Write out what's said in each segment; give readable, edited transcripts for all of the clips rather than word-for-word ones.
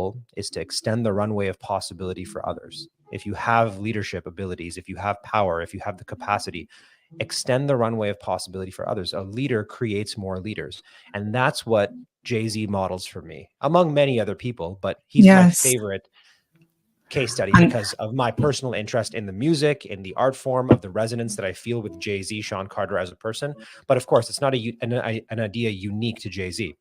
role is to extend the runway of possibility for others. If you have leadership abilities, if you have power, if you have the capacity, extend the runway of possibility for others. A leader creates more leaders. And that's what Jay-Z models for me, among many other people, but he's my favorite case study because of my personal interest in the music, in the art form, of the resonance that I feel with Jay-Z, Sean Carter as a person. But of course, it's not an idea unique to Jay-Z.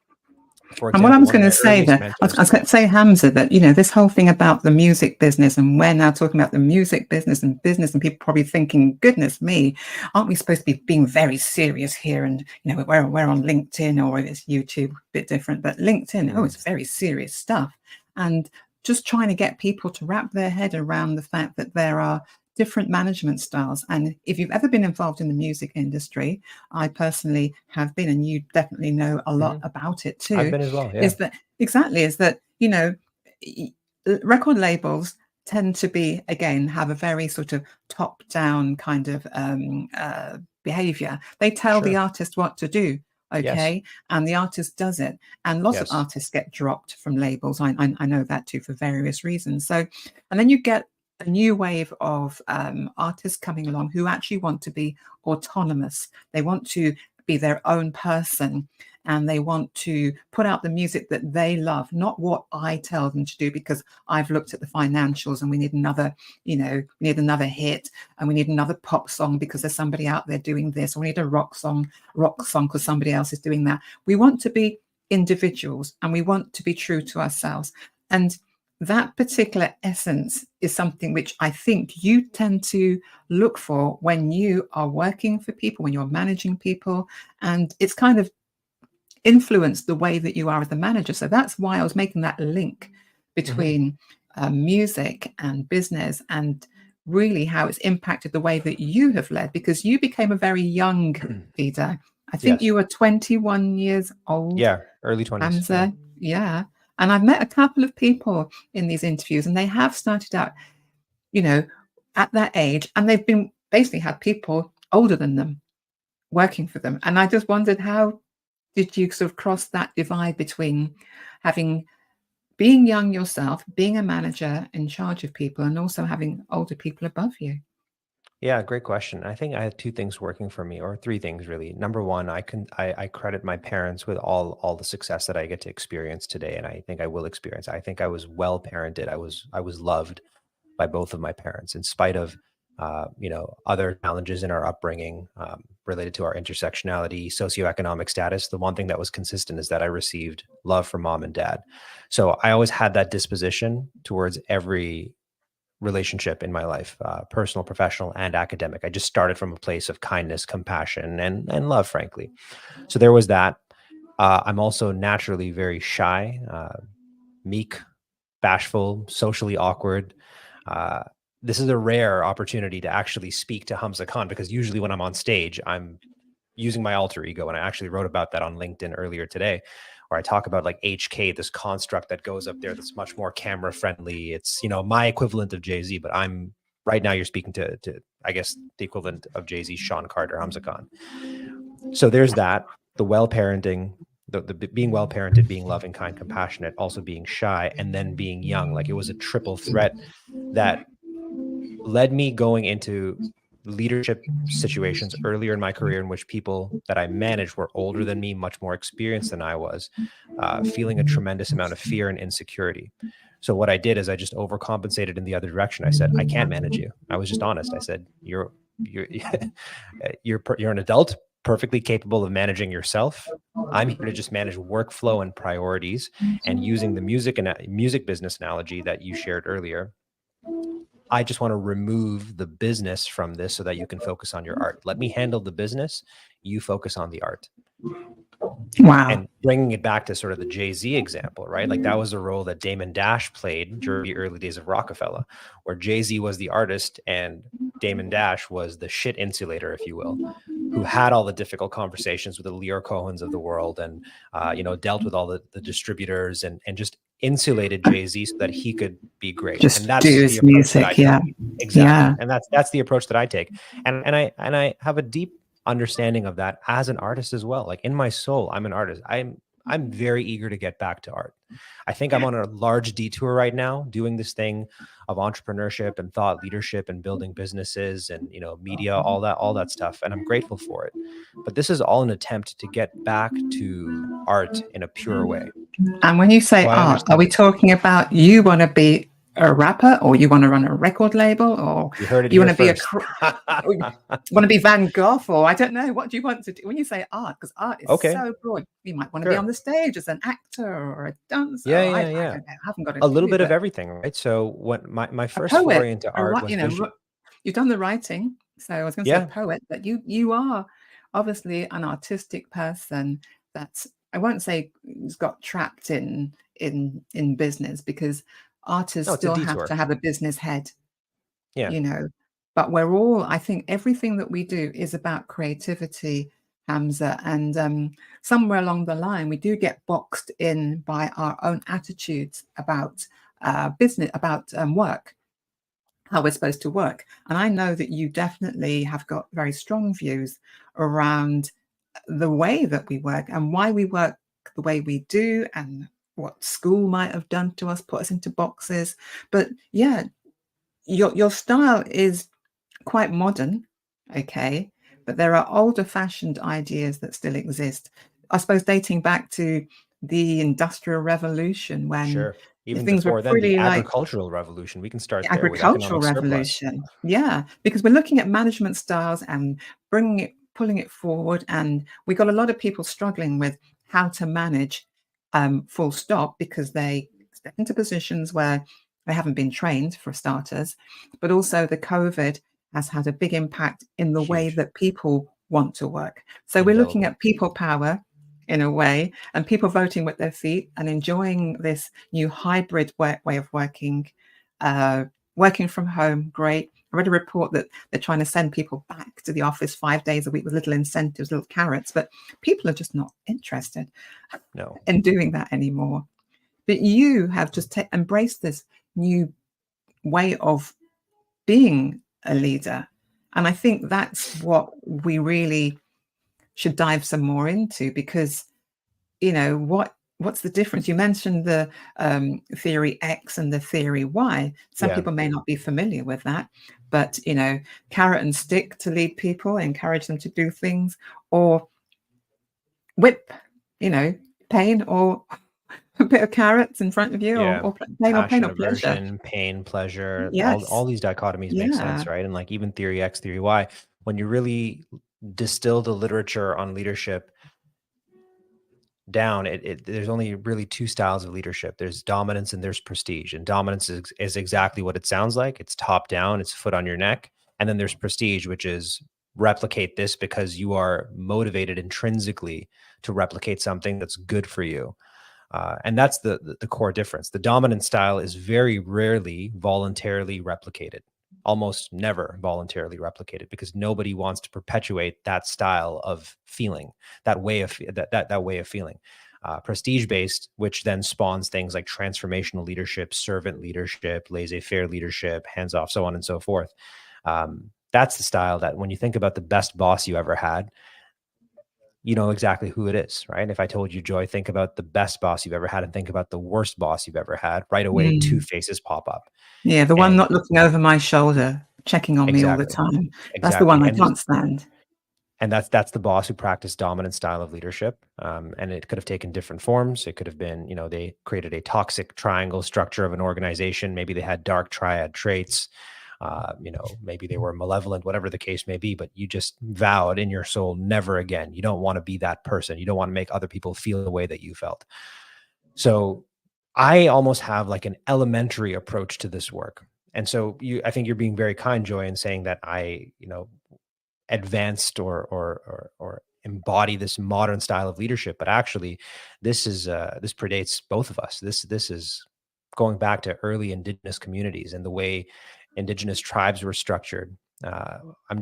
For example, and what I was going to say that I was going to say, Hamza, that this whole thing about the music business, and we're now talking about the music business, and people probably thinking, goodness me, aren't we supposed to be being very serious here? And we're on LinkedIn, or it's YouTube, a bit different, but LinkedIn, it's very serious stuff. And just trying to get people to wrap their head around the fact that there are different management styles. And if you've ever been involved in the music industry, I personally have been, and you definitely know a lot about it too. I've been as well. Yeah. Is that record labels tend to be, again, have a very sort of top-down kind of behavior. They tell the artist what to do. Okay. Yes. And the artist does it. And lots of artists get dropped from labels. I know that too, for various reasons. So, and then you get a new wave of artists coming along who actually want to be autonomous. They want to be their own person, and they want to put out the music that they love, not what I tell them to do, because I've looked at the financials and we need another, we need another hit, and we need another pop song because there's somebody out there doing this, or we need a rock song because somebody else is doing that. We want to be individuals, and we want to be true to ourselves. And that particular essence is something which I think you tend to look for when you are working for people, when you're managing people, and it's kind of influenced the way that you are as a manager. So that's why I was making that link between music and business, and really how it's impacted the way that you have led, because you became a very young leader. I think you were 21 years old. Yeah, early 20s. Hamza, yeah. And I've met a couple of people in these interviews, and they have started out, at that age, and they've been basically had people older than them working for them. And I just wondered, how did you sort of cross that divide between being young yourself, being a manager in charge of people, and also having older people above you? Yeah, great question. I think I had two things working for me, or three things really. Number one, I credit my parents with all the success that I get to experience today, and I think I will experience. I think I was well parented. I was loved by both of my parents, in spite of other challenges in our upbringing related to our intersectionality, socioeconomic status. The one thing that was consistent is that I received love from mom and dad. So I always had that disposition towards every relationship in my life, personal, professional, and academic. I just started from a place of kindness, compassion, and love, frankly. So there was that. I'm also naturally very shy, meek, bashful, socially awkward. This is a rare opportunity to actually speak to Hamza Khan, because usually when I'm on stage, I'm using my alter ego. And I actually wrote about that on LinkedIn earlier today, where I talk about like HK, this construct that goes up there that's much more camera friendly. It's, my equivalent of Jay-Z, but right now you're speaking to I guess the equivalent of Jay-Z, Sean Carter, Hamza Khan. So there's that, the well-parenting, the being well-parented, being loving, kind, compassionate, also being shy, and then being young. Like, it was a triple threat that led me going into leadership situations earlier in my career, in which people that I managed were older than me, much more experienced than I was, feeling a tremendous amount of fear and insecurity. So what I did is I just overcompensated in the other direction. I said, I can't manage you. I was just honest. I said, you're an adult, perfectly capable of managing yourself. I'm here to just manage workflow and priorities. And using the music business analogy that you shared earlier, I just want to remove the business from this so that you can focus on your art. Let me handle the business. You focus on the art. Wow. And bringing it back to sort of the Jay-Z example, right? Like, that was the role that Damon Dash played during the early days of Rockefeller, where Jay-Z was the artist and Damon Dash was the shit insulator, if you will, who had all the difficult conversations with the Leo Cohens of the world, and dealt with all the distributors, and just insulated Jay-Z so that he could be great. Just and that's do his music. Yeah, exactly. Yeah. And that's the approach that I take. And I have a deep understanding of that as an artist as well. Like, in my soul, I'm an artist. I'm very eager to get back to art. I think I'm on a large detour right now doing this thing of entrepreneurship and thought leadership and building businesses and, you know, media, all that stuff. And I'm grateful for it. But this is all an attempt to get back to art in a pure way. And when you say So I art, are understand. we talking about you want to be a rapper, or you want to run a record label, or You heard it you here want to be first. want to be Van Gogh, or I don't know, what do you want to do when you say art? Because art is Okay, so broad. You might want to be on sure. the stage as an actor or a dancer. Yeah, Or I yeah, don't yeah. know. I haven't got a A little clue, bit of but everything, right? So when my a first poet, foray into or art what, was you know, you've done the writing. So I was going to say a yeah, poet, but you are obviously an artistic person that's, I won't say has got trapped in business, because artists no, it's a still have to detour. have a business head, Yeah, you know. But we're all, I think everything that we do is about creativity, Hamza. And somewhere along the line, we do get boxed in by our own attitudes about business, about work, how we're supposed to work. And I know that you definitely have got very strong views around the way that we work and why we work the way we do, and what school might have done to us, put us into boxes. But yeah, your style is quite modern, okay, but there are older fashioned ideas that still exist. I suppose dating back to the Industrial Revolution, when sure. Even things were before then, the pretty like agricultural revolution, we can start there with agricultural economic surplus. revolution. Yeah, because we're looking at management styles and bringing it, pulling it forward, and we got a lot of people struggling with how to manage, full stop, because they step into positions where they haven't been trained, for starters, but also the COVID has had a big impact in the way Huge, that people want to work. So we're looking indelible. at people power in a way, and people voting with their feet and enjoying this new hybrid way of working. uh, Working from home, great. I read a report that they're trying to send people back to the office 5 days a week with little incentives, little carrots, but people are just not interested No. in doing that anymore. But you have just embraced this new way of being a leader. And I think that's what we really should dive some more into, because, you know, what's the difference? You mentioned the theory X and the theory Y. Some Yeah. people may not be familiar with that, but, you know, carrot and stick to lead people, encourage them to do things, or whip, you know, pain or a bit of carrots in front of you, Yeah. or pain Passion, or pleasure. aversion, pain, pleasure, all Yes. these dichotomies make sense, Yeah. right? And like even theory X, theory Y, when you really distill the literature on leadership down, there's only really two styles of leadership. There's dominance and there's prestige. And dominance is exactly what it sounds like. It's top down, it's foot on your neck. And then there's prestige, which is replicate this because you are motivated intrinsically to replicate something that's good for you. And that's the core difference. The dominant style is very rarely voluntarily replicated, almost never voluntarily replicated, because nobody wants to perpetuate that style of feeling, that way of that way of feeling. Prestige based, which then spawns things like transformational leadership, servant leadership, laissez-faire leadership, hands off, so on and so forth. That's the style that when you think about the best boss you ever had, you know exactly who it is, right? If I told you, Joy, think about the best boss you've ever had and think about the worst boss you've ever had, right away, two Mm. faces pop up. Yeah, the one And not looking over my shoulder, checking on me all the exactly, time. That's the exactly. one I can't stand. And that's the boss who practiced dominant style of leadership. And it could have taken different forms. It could have been, you know, they created a toxic triangle structure of an organization. Maybe they had dark triad traits. You know, maybe they were malevolent, whatever the case may be, but you just vowed in your soul, never again. You don't want to be that person. You don't want to make other people feel the way that you felt. So I almost have like an elementary approach to this work. And so I think you're being very kind, Joy, in saying that I, you know, advanced or embody this modern style of leadership. But actually, this predates both of us. This is going back to early indigenous communities and the way indigenous tribes were structured. I'm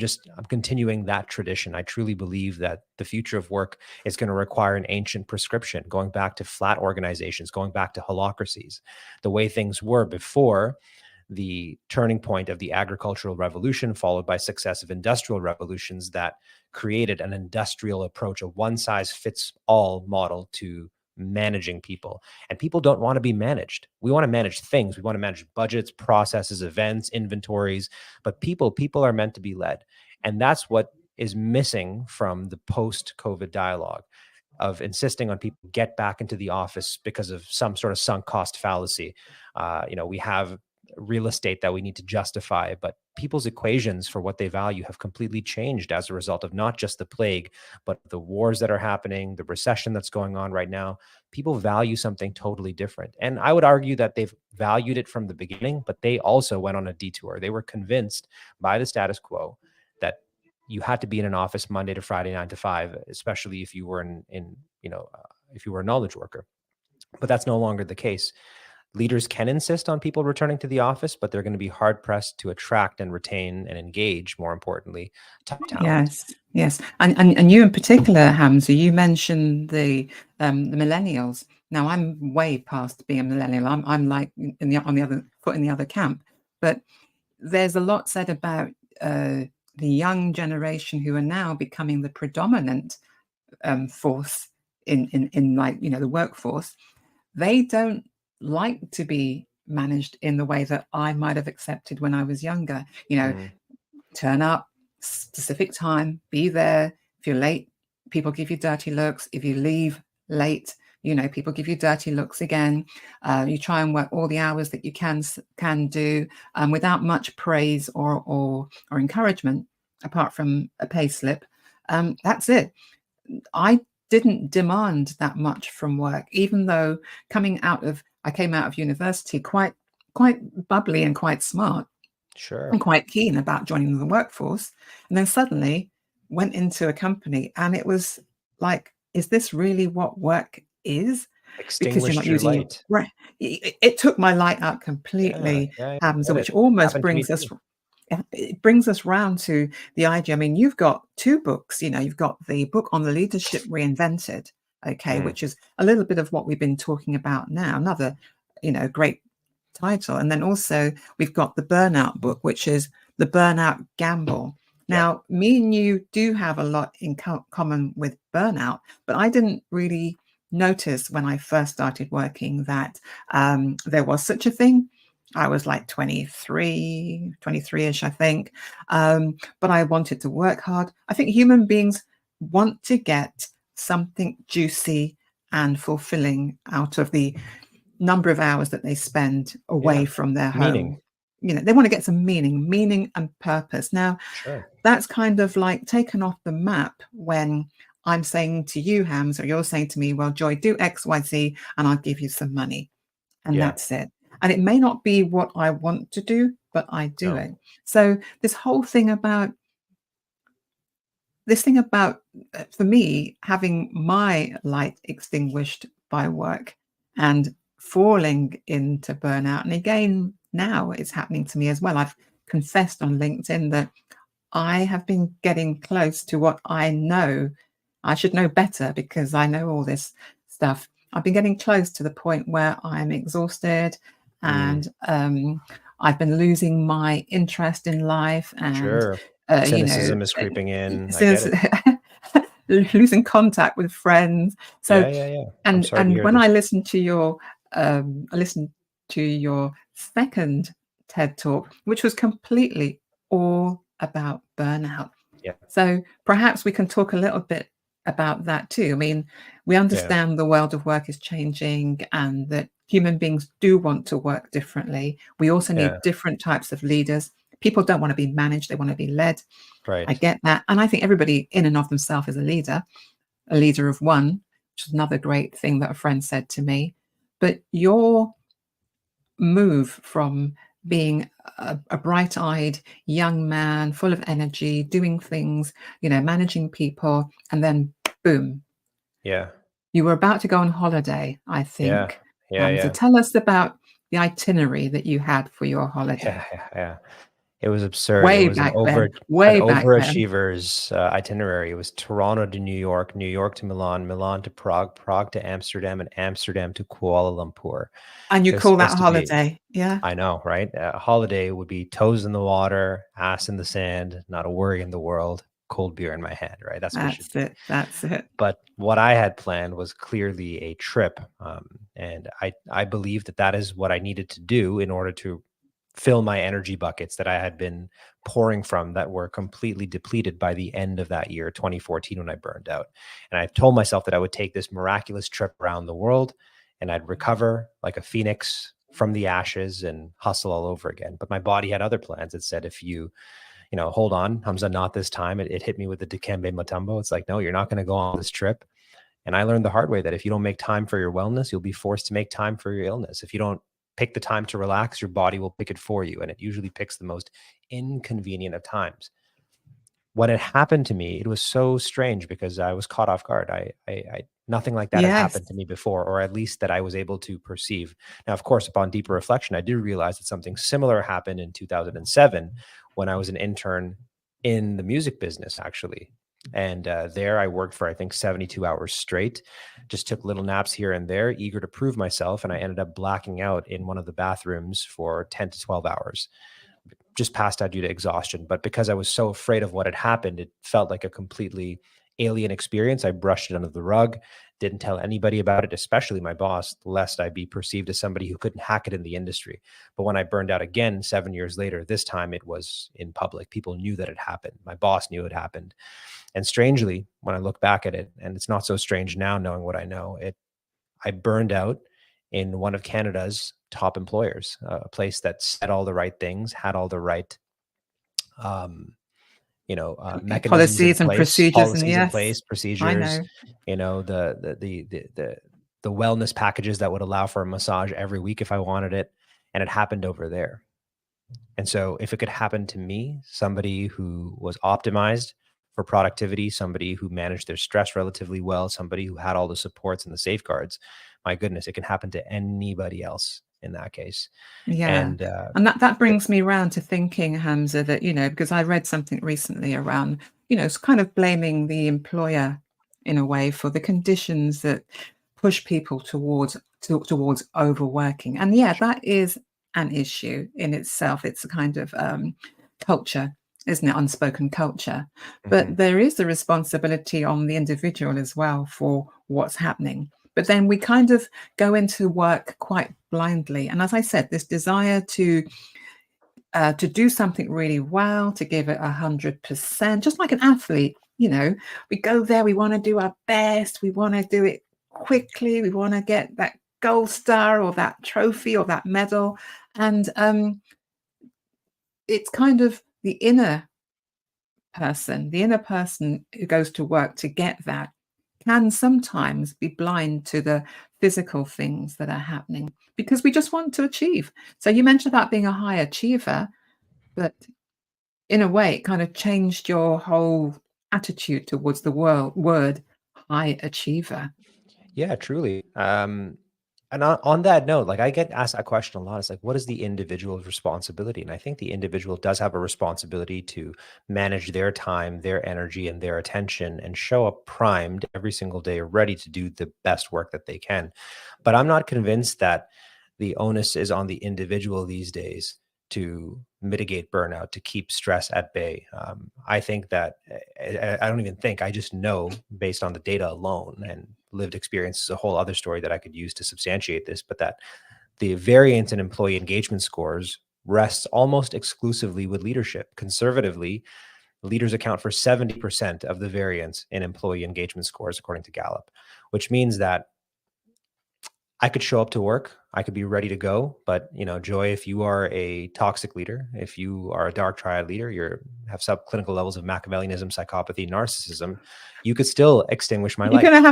continuing that tradition. I truly believe that the future of work is going to require an ancient prescription, going back to flat organizations, going back to holocracies, the way things were before the turning point of the agricultural revolution, followed by successive industrial revolutions that created an industrial approach, a one size fits all model to managing people. And people don't want to be managed. We want to manage things. We want to manage budgets, processes, events, inventories, but people are meant to be led. And that's what is missing from the post-COVID dialogue, of insisting on people get back into the office because of some sort of sunk cost fallacy. We have real estate that we need to justify, but people's equations for what they value have completely changed as a result of not just the plague, but the wars that are happening, the recession that's going on right now. People value something totally different. And I would argue that they've valued it from the beginning, but they also went on a detour. They were convinced by the status quo that you had to be in an office Monday to Friday, 9 to 5, especially if you were if you were a knowledge worker. But that's no longer the case. Leaders can insist on people returning to the office, but they're going to be hard pressed to attract and retain and engage, more importantly, top talent. Yes. And you in particular, Hamza, you mentioned the millennials. Now, I'm way past being a millennial. I'm like on the other foot in the other camp. But there's a lot said about the young generation who are now becoming the predominant force in the workforce. They don't like to be managed in the way that I might have accepted when I was younger. Turn up, specific time, be there. If you're late, people give you dirty looks. If you leave late, people give you dirty looks again. You try and work all the hours that you can do without much praise or encouragement, apart from a pay slip. That's it. I didn't demand that much from work, even though I came out of university quite bubbly and quite smart. Sure. And quite keen about joining the workforce. And then suddenly went into a company and it was like, is this really what work is? Because you're not using light. Right. It took my light out completely, Hamza, which almost brings us round to the idea. I mean, you've got two books. You've got the book on the leadership reinvented, which is a little bit of what we've been talking about now. Another, great title. And then also we've got the burnout book, which is The Burnout Gamble. Now, me and you do have a lot in common with burnout, but I didn't really notice when I first started working that there was such a thing. I was like 23-ish, I think. But I wanted to work hard. I think human beings want to get something juicy and fulfilling out of the number of hours that they spend away from their home. They want to get some meaning and purpose. Now, that's kind of like taken off the map when I'm saying to you, Hams, or you're saying to me, well, Joy, do X, Y, Z, and I'll give you some money. And that's it. And it may not be what I want to do, but I do it. So this whole thing about, for me, having my light extinguished by work and falling into burnout. And again, now it's happening to me as well. I've confessed on LinkedIn that I have been getting close to what I know. I should know better because I know all this stuff. I've been getting close to the point where I'm exhausted and I've been losing my interest in life. And cynicism is creeping in. I get it. Losing contact with friends. So and when I listened to your second TED talk, which was completely all about burnout. So perhaps we can talk a little bit about that too. I mean, we understand the world of work is changing and that human beings do want to work differently. We also need different types of leaders. People don't want to be managed, they want to be led. Right. I get that. And I think everybody in and of themselves is a leader of one, which is another great thing that a friend said to me. But your move from being a bright-eyed young man, full of energy, doing things, managing people, and then boom. You were about to go on holiday, I think. So tell us about the itinerary that you had for your holiday. It was absurd. It was an overachiever's itinerary. It was Toronto to New York, New York to Milan, Milan to Prague, Prague to Amsterdam, and Amsterdam to Kuala Lumpur. And you call that a holiday? I know, right? A holiday would be toes in the water, ass in the sand, not a worry in the world. cold beer in my hand, right? That's what it should That's be. it. That's it. But what I had planned was clearly a trip. And I believe that that is what I needed to do in order to fill my energy buckets that I had been pouring from that were completely depleted by the end of that year, 2014, when I burned out. And I told myself that I would take this miraculous trip around the world and I'd recover like a phoenix from the ashes and hustle all over again. But my body had other plans. It said, if you hold on, Hamza, not this time. It hit me with the Dikembe Mutombo. It's like, no, you're not going to go on this trip. And I learned the hard way that if you don't make time for your wellness, you'll be forced to make time for your illness. If you don't pick the time to relax, your body will pick it for you. And it usually picks the most inconvenient of times. When it happened to me, it was so strange because I was caught off guard. Nothing like that had Yes. happened to me before, or at least that I was able to perceive. Now, of course, upon deeper reflection, I did realize that something similar happened in 2007 when I was an intern in the music business, actually. And there I worked for, I think, 72 hours straight, just took little naps here and there, eager to prove myself. And I ended up blacking out in one of the bathrooms for 10 to 12 hours, just passed out due to exhaustion. But because I was so afraid of what had happened, it felt like a completely alien experience. I brushed it under the rug, didn't tell anybody about it, especially my boss, lest I be perceived as somebody who couldn't hack it in the industry. But when I burned out again 7 years later, this time it was in public. People knew that it happened. My boss knew it happened. And strangely, when I look back at it, and it's not so strange now knowing what I know, I burned out in one of Canada's top employers, a place that said all the right things, had all the right mechanisms in Policies and place, procedures, and policies in yes, place, I procedures, know. the wellness packages that would allow for a massage every week if I wanted it. And it happened over there. And so if it could happen to me, somebody who was optimized for productivity, somebody who managed their stress relatively well, somebody who had all the supports and the safeguards, my goodness, it can happen to anybody else in that case. Yeah. And And that brings me around to thinking, Hamza, that, because I read something recently around, it's kind of blaming the employer in a way for the conditions that push people towards overworking. And yeah, that is an issue in itself. It's a kind of culture, isn't it? Unspoken culture. But there is a responsibility on the individual as well for what's happening. But then we kind of go into work quite blindly. And as I said, this desire to do something really well, to give it 100%, just like an athlete, we go there, we want to do our best, we want to do it quickly, we want to get that gold star or that trophy or that medal. And it's kind of the inner person who goes to work to get that can sometimes be blind to the physical things that are happening because we just want to achieve. So you mentioned about being a high achiever, but in a way, it kind of changed your whole attitude towards the word high achiever. Yeah, truly. And on that note, like I get asked that question a lot. It's like, what is the individual's responsibility? And I think the individual does have a responsibility to manage their time, their energy, and their attention and show up primed every single day, ready to do the best work that they can. But I'm not convinced that the onus is on the individual these days to mitigate burnout, to keep stress at bay. I think that I don't even think, I just know based on the data alone, and lived experience is a whole other story that I could use to substantiate this, but that the variance in employee engagement scores rests almost exclusively with leadership. Conservatively, leaders account for 70% of the variance in employee engagement scores, according to Gallup, which means that I could show up to work, I could be ready to go, but Joy, if you are a toxic leader, if you are a dark triad leader, you have subclinical levels of Machiavellianism, psychopathy, narcissism, you could still extinguish my You're life. going to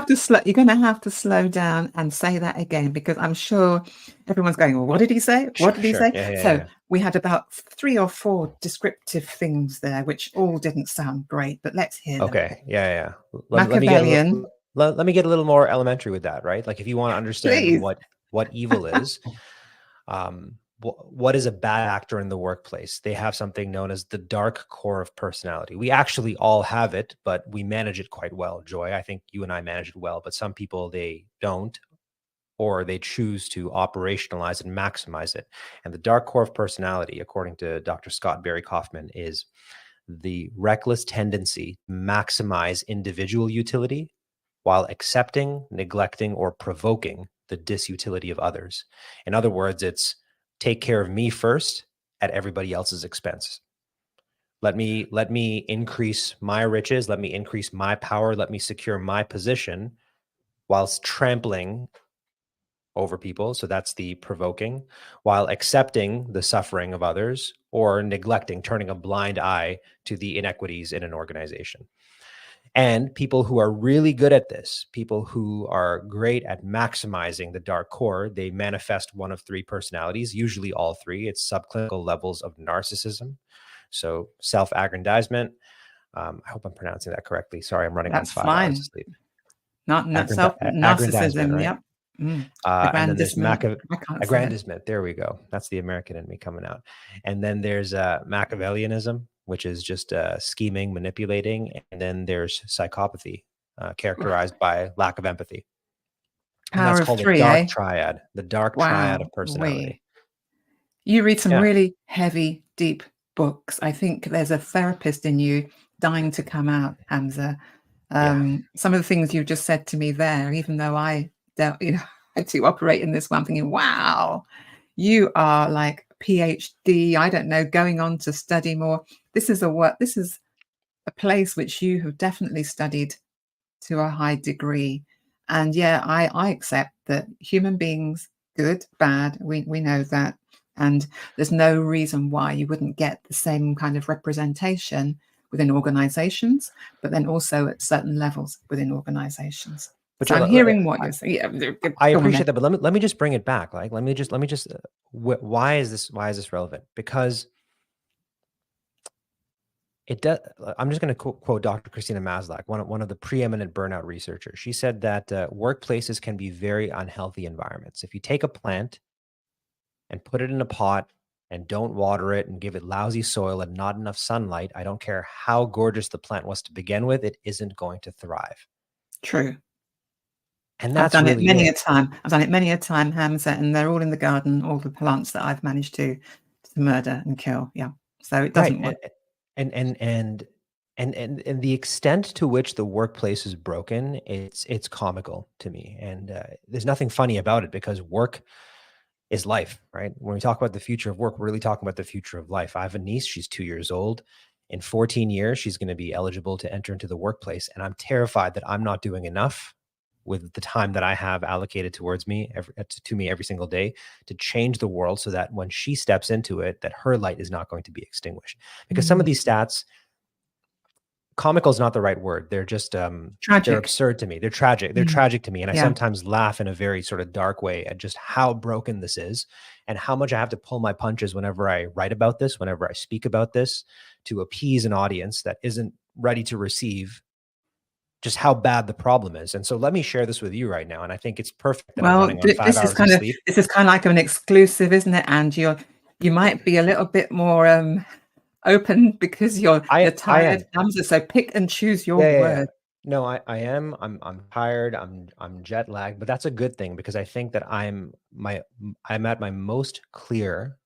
have to slow down and say that again, because I'm sure everyone's going, well, what did he say? What did he say? Yeah. We had about 3 or 4 descriptive things there, which all didn't sound great, but let's hear them. Okay. Yeah. Machiavellian. Let me get a little more elementary with that, right? Like if you want to understand Please. what evil is, what is a bad actor in the workplace? They have something known as the dark core of personality. We actually all have it, but we manage it quite well. Joy, I think you and I manage it well, but some people, they don't, or they choose to operationalize and maximize it. And the dark core of personality, according to Dr. Scott Barry Kaufman, is the reckless tendency to maximize individual utility while accepting, neglecting, or provoking the disutility of others. In other words, it's take care of me first at everybody else's expense. Let me increase my riches, let me increase my power, let me secure my position whilst trampling over people. So that's the provoking, while accepting the suffering of others or neglecting, turning a blind eye to the inequities in an organization. And people who are really good at this, people who are great at maximizing the dark core, they manifest one of three personalities, usually all three. It's subclinical levels of narcissism. So self-aggrandizement. I hope I'm pronouncing that correctly. Sorry, I'm running on That's 5 hours fine. of sleep. Not Aggrandizement, self-narcissism. right? Yep. And then there's Aggrandizement. I can't say it. aggrandizement. There we go. That's the American in me coming out. And then there's Machiavellianism, which is just scheming, manipulating. And then there's psychopathy, characterized by lack of empathy. And Power that's of called a three, dark eh? triad, the dark triad Wow. of personality. You read some Yeah. really heavy, deep books. I think there's a therapist in you dying to come out, Hamza. Some of the things you just said to me there, even though I don't, I do operate in this one, I'm thinking, wow, you are like PhD, I don't know, going on to study more. This is a place which you have definitely studied to a high degree. And yeah, I accept that human beings, good, bad, we know that. And there's no reason why you wouldn't get the same kind of representation within organizations, but then also at certain levels within organizations. But So I'm hearing what you're saying. Yeah, I go on appreciate then. that, but let me just bring it back. Like, let me just why is this relevant? Because it does. I'm just going to quote Dr. Christina Maslach, one of the preeminent burnout researchers. She said that workplaces can be very unhealthy environments. If you take a plant and put it in a pot and don't water it and give it lousy soil and not enough sunlight, I don't care how gorgeous the plant was to begin with, it isn't going to thrive. True. And I've that's done it really many it. a time. I've done it many a time, Hamza, and they're all in the garden, all the plants that I've managed to murder and kill. Yeah. So it doesn't work. And the extent to which the workplace is broken, it's comical to me. And there's nothing funny about it because work is life, right? When we talk about the future of work, we're really talking about the future of life. I have a niece, she's 2 years old. In 14 years, she's going to be eligible to enter into the workplace. And I'm terrified that I'm not doing enough with the time that I have allocated towards me, to me every single day, to change the world so that when she steps into it, that her light is not going to be extinguished. Because some of these stats, comical is not the right word. They're just they're absurd to me. They're tragic. They're tragic to me. And I sometimes laugh in a very sort of dark way at just how broken this is and how much I have to pull my punches whenever I write about this, whenever I speak about this, to appease an audience that isn't ready to receive just how bad the problem is. And so let me share this with you right now. And I think it's perfect that I'm running on 5 hours of sleep. This is kind of like an exclusive, isn't it? And you might be a little bit more open because you're tired, Hamza. So pick and choose your word. No, I am. I'm tired. I'm jet lagged, but that's a good thing because I think that I'm at my most clear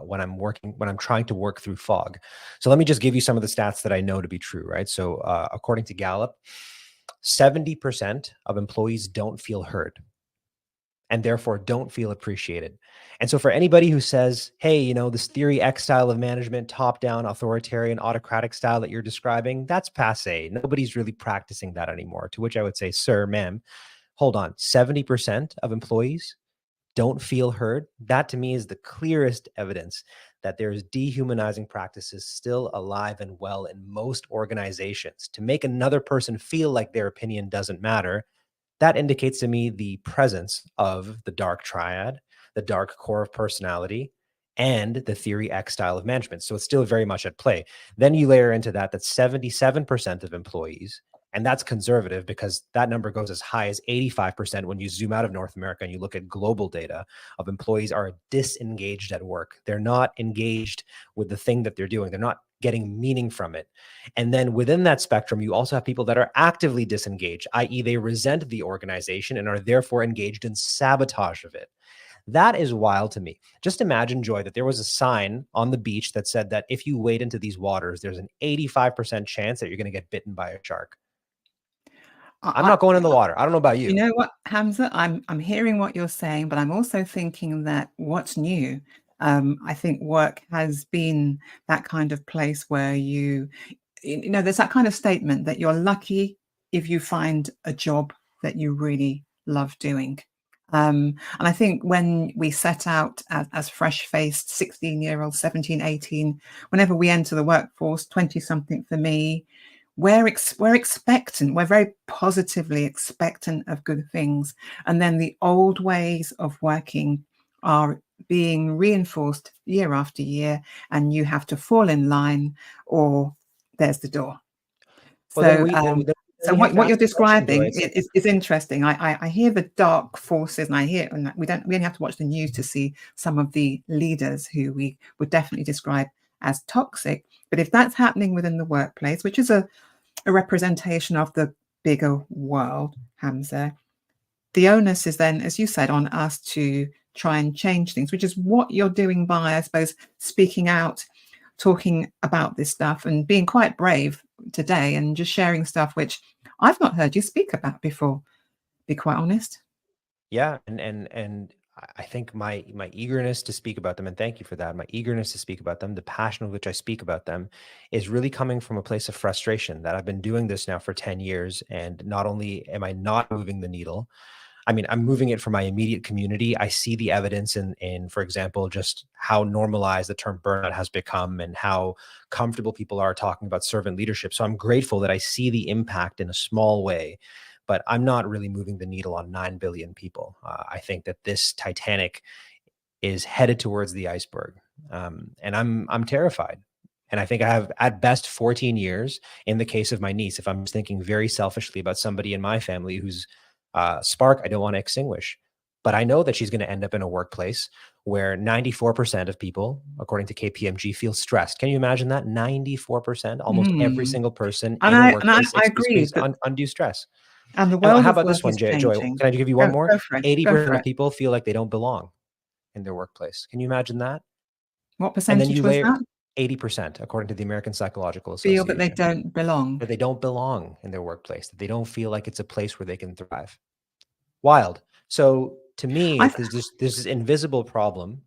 when I'm trying to work through fog. So let me just give you some of the stats that I know to be true, right? So according to Gallup, 70% of employees don't feel heard and therefore don't feel appreciated. And so for anybody who says, hey, this theory X style of management, top-down, authoritarian, autocratic style that you're describing, that's passé. Nobody's really practicing that anymore. To which I would say, sir, ma'am, hold on. 70% of employees don't feel heard. That to me is the clearest evidence that there's dehumanizing practices still alive and well in most organizations. To make another person feel like their opinion doesn't matter, that indicates to me the presence of the dark triad, the dark core of personality, and the theory X style of management. So it's still very much at play. Then you layer into that 77% of employees, and that's conservative because that number goes as high as 85% when you zoom out of North America and you look at global data of employees are disengaged at work. They're not engaged with the thing that they're doing. They're not getting meaning from it. And then within that spectrum, you also have people that are actively disengaged, i.e. they resent the organization and are therefore engaged in sabotage of it. That is wild to me. Just imagine, Joy, that there was a sign on the beach that said that if you wade into these waters, there's an 85% chance that you're going to get bitten by a shark. I'm I, not going in the water. I don't know about You you. know what, Hamza? I'm hearing what you're saying, but I'm also thinking that what's new? I think work has been that kind of place where there's that kind of statement that you're lucky if you find a job that you really love doing. And I think when we set out as fresh-faced 16-year-olds, 17, 18, whenever we enter the workforce, 20 something for me, we're expectant, we're very positively expectant of good things. And then the old ways of working are being reinforced year after year, and you have to fall in line or there's the door. Well, then So, we then, then so we have to what ask you're the question, Joy. describing is interesting. I hear the dark forces, and I hear, and we only have to watch the news to see some of the leaders who we would definitely describe as toxic. But if that's happening within the workplace, which is a representation of the bigger world, Hamza, the onus is then, as you said, on us to try and change things, which is what you're doing by, I suppose, speaking out, talking about this stuff, and being quite brave today, and just sharing stuff which I've not heard you speak about before, be quite honest. Yeah, and I think my eagerness to speak about them, and thank you for that, my eagerness to speak about them, the passion with which I speak about them, is really coming from a place of frustration that I've been doing this now for 10 years, and not only am I not moving the needle, I mean, I'm moving it for my immediate community. I see the evidence in, for example, just how normalized the term burnout has become and how comfortable people are talking about servant leadership. So I'm grateful that I see the impact in a small way, but I'm not really moving the needle on 9 billion people. I think that this Titanic is headed towards the iceberg. And I'm terrified. And I think I have at best 14 years in the case of my niece, if I'm just thinking very selfishly about somebody in my family whose spark I don't want to extinguish. But I know that she's going to end up in a workplace where 94% of people, according to KPMG, feel stressed. Can you imagine that? 94%, almost every Mm. single person And in a I workplace agree experience that, undue stress. and the And world how of about work this one, is Joy? changing. Can I give you one more? Go for it. Go 80% for of it. people feel like they don't belong in their workplace. Can you imagine that? What And then percentage you was layer that? 80%, according to the American Psychological Feel that they Association, don't belong. that they don't belong in their workplace, that they don't feel like it's a place where they can thrive. Wild. So to me, I there's this invisible problem,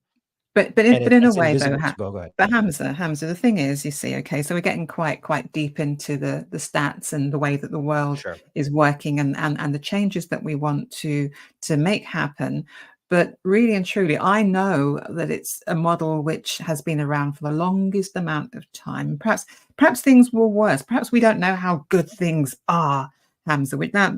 But and in a it's way though, invisible. Go ahead. but Hamza, the thing is, you see, okay, so we're getting quite deep into the stats and the way that the world Sure. is working, and the changes that we want to make happen. But really and truly, I know that it's a model which has been around for the longest amount of time. Perhaps things were worse. Perhaps we don't know how good things are, Hamza, without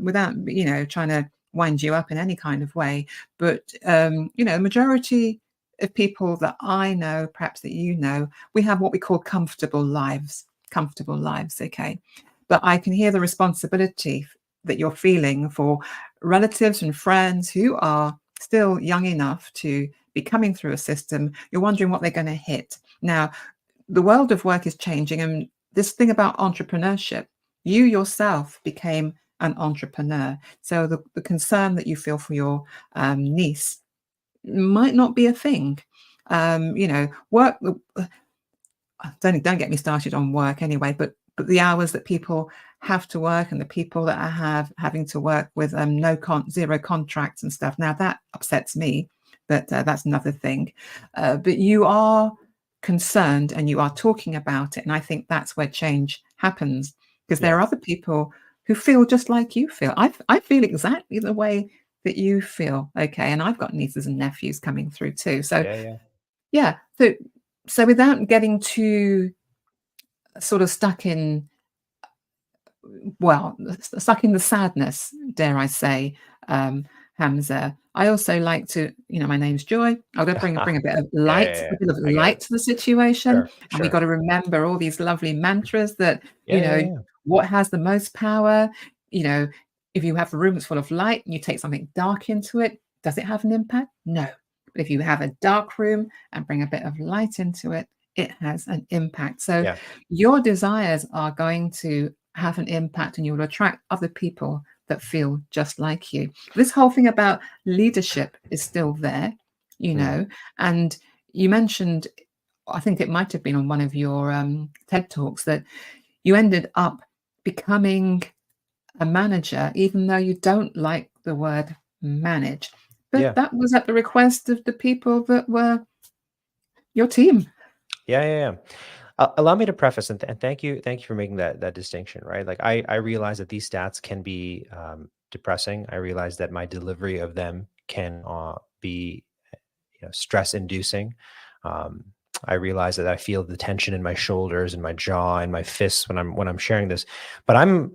trying to wind you up in any kind of way. But the majority of people that I know, perhaps that you know, we have what we call comfortable lives. Comfortable lives, okay. But I can hear the responsibility that you're feeling for relatives and friends who are still young enough to be coming through a system. You're wondering what they're going to hit. Now, the world of work is changing, and this thing about entrepreneurship, you yourself became an entrepreneur. So the concern that you feel for your niece might not be a thing. Work. Don't get me started on work anyway. But the hours that people have to work, and the people that are having to work with zero contracts and stuff. Now that upsets me, but that's another thing. But you are concerned, and you are talking about it, and I think that's where change happens, because there Yeah. are other people who feel just like you feel. I feel exactly the way that you feel, okay? And I've got nieces and nephews coming through too. So Yeah. Yeah. yeah, so without getting too sort of stuck in the sadness, dare I say, Hamza. I also like to, my name's Joy. I've got to bring a bit of Yeah. light, Yeah. a bit of I get it. light to the situation, Sure. and we Sure. got to remember all these lovely mantras that, Yeah. Yeah. Yeah. what has the most power. You know, if you have a room that's full of light and you take something dark into it, does it have an impact? No. But if you have a dark room and bring a bit of light into it, it has an impact. So Yeah. your desires are going to have an impact, and you will attract other people that feel just like you. This whole thing about leadership is still there. you Mm. know. And you mentioned, I think it might have been on one of your TED Talks, that you ended up becoming a manager, even though you don't like the word manage. But Yeah. that was at the request of the people that were your team. Yeah. Allow me to preface, and thank you for making that distinction, right? Like I realize that these stats can be depressing. I realize that my delivery of them can be, stress inducing. Um, I realize that I feel the tension in my shoulders and my jaw and my fists when I'm sharing this. But I'm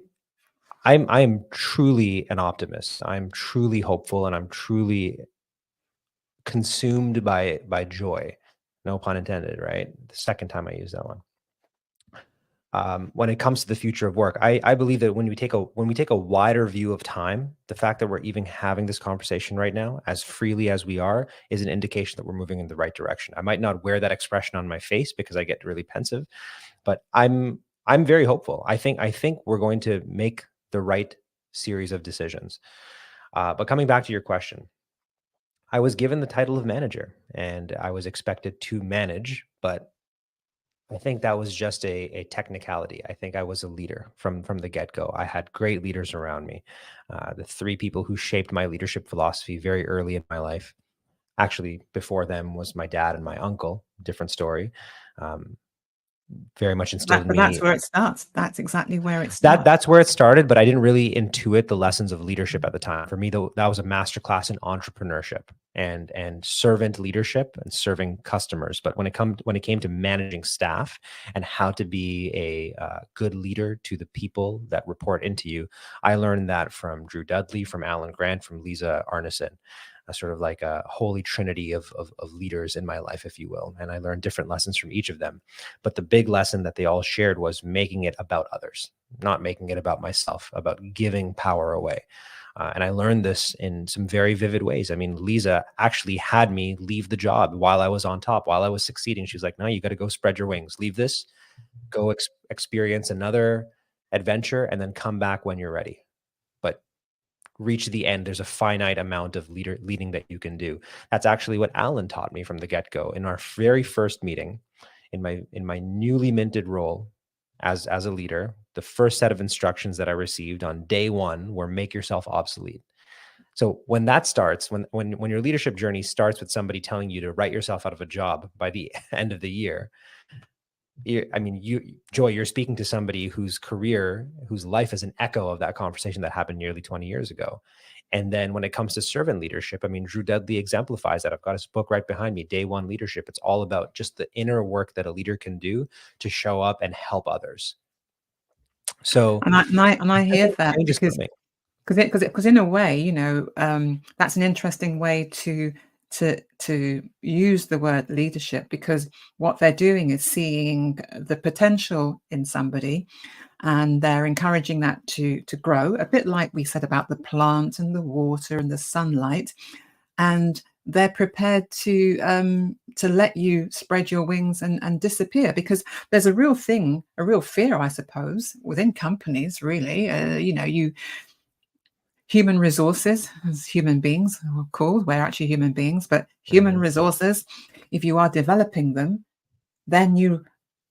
truly an optimist. I'm truly hopeful, and I'm truly consumed by joy. No pun intended, right? The second time I use that one. When it comes to the future of work, I believe that when we take a wider view of time, the fact that we're even having this conversation right now, as freely as we are, is an indication that we're moving in the right direction. I might not wear that expression on my face because I get really pensive, but I'm very hopeful. I think we're going to make the right series of decisions. But coming back to your question, I was given the title of manager, and I was expected to manage, but I think that was just a technicality. I think I was a leader from the get-go. I had great leaders around me. The three people who shaped my leadership philosophy very early in my life. Actually, before them was my dad and my uncle. Different story. Um, very much instilled in But that's me. where it starts. That's exactly where it starts. That's where it started, but I didn't really intuit the lessons of leadership at the time. For me, though, that was a masterclass in entrepreneurship and servant leadership and serving customers. But when it came to managing staff and how to be a good leader to the people that report into you, I learned that from Drew Dudley, from Alan Grant, from Lisa Arneson. Sort of like a holy trinity of leaders in my life, if you will. And I learned different lessons from each of them. But the big lesson that they all shared was making it about others, not making it about myself, about giving power away. And I learned this in some very vivid ways. I mean, Lisa actually had me leave the job while I was on top, while I was succeeding. She was like, no, you got to go spread your wings, leave this, go experience another adventure, and then come back when you're ready. But reach the end. There's a finite amount of leading that you can do. That's actually what Alan taught me from the get-go. In our very first meeting, in my newly minted role as a leader, the first set of instructions that I received on day one were make yourself obsolete. So when that starts, when your leadership journey starts with somebody telling you to write yourself out of a job by the end of the year, Joy, you're speaking to somebody whose life is an echo of that conversation that happened nearly 20 years ago. And then when it comes to servant leadership, I mean, Drew Dudley exemplifies that. I've got his book right behind me, Day One Leadership. It's all about just the inner work that a leader can do to show up and help others. So, And I hear that changes because coming. because in a way, that's an interesting way to use the word leadership, because what they're doing is seeing the potential in somebody, and they're encouraging that to grow, a bit like we said about the plant and the water and the sunlight, and they're prepared to let you spread your wings and disappear, because there's a real fear, I suppose, within companies, really. Human resources, as human beings are called, we're actually human beings, but human resources, if you are developing them, then you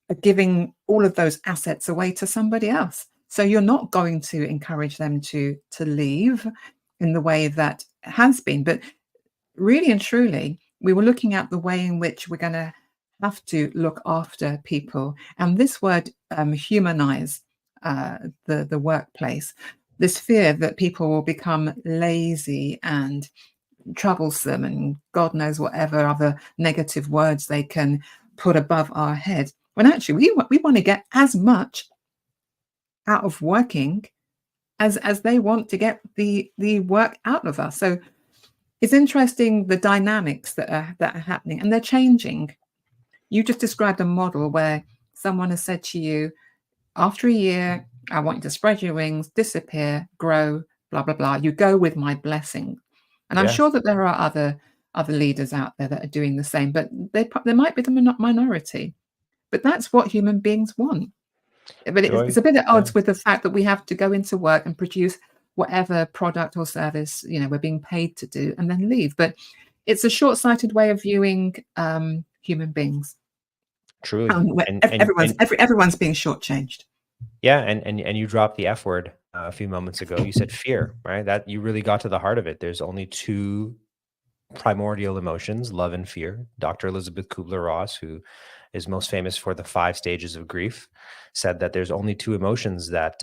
are giving all of those assets away to somebody else. So you're not going to encourage them to leave in the way that has been. But really and truly, we were looking at the way in which we're going to have to look after people. And this word, humanize the workplace, this fear that people will become lazy and troublesome and God knows whatever other negative words they can put above our head, when actually we want to get as much out of working as they want to get the work out of us. So it's interesting, the dynamics that are happening, and they're changing. You just described a model where someone has said to you, after a year, I want you to spread your wings, disappear, grow, blah, blah, blah. You go with my blessing. And I'm Yeah, sure that there are other leaders out there that are doing the same, but they might be the minority. But that's what human beings want. But Joy. it's a bit at Yeah, odds with the fact that we have to go into work and produce whatever product or service we're being paid to do, and then leave. But it's a short-sighted way of viewing human beings. Truly. Everyone's being shortchanged. Yeah, and you dropped the F word a few moments ago. You said fear, right? That you really got to the heart of it. There's only two primordial emotions, love and fear. Dr. Elizabeth Kubler-Ross, who is most famous for the 5 stages of grief, said that there's only two emotions that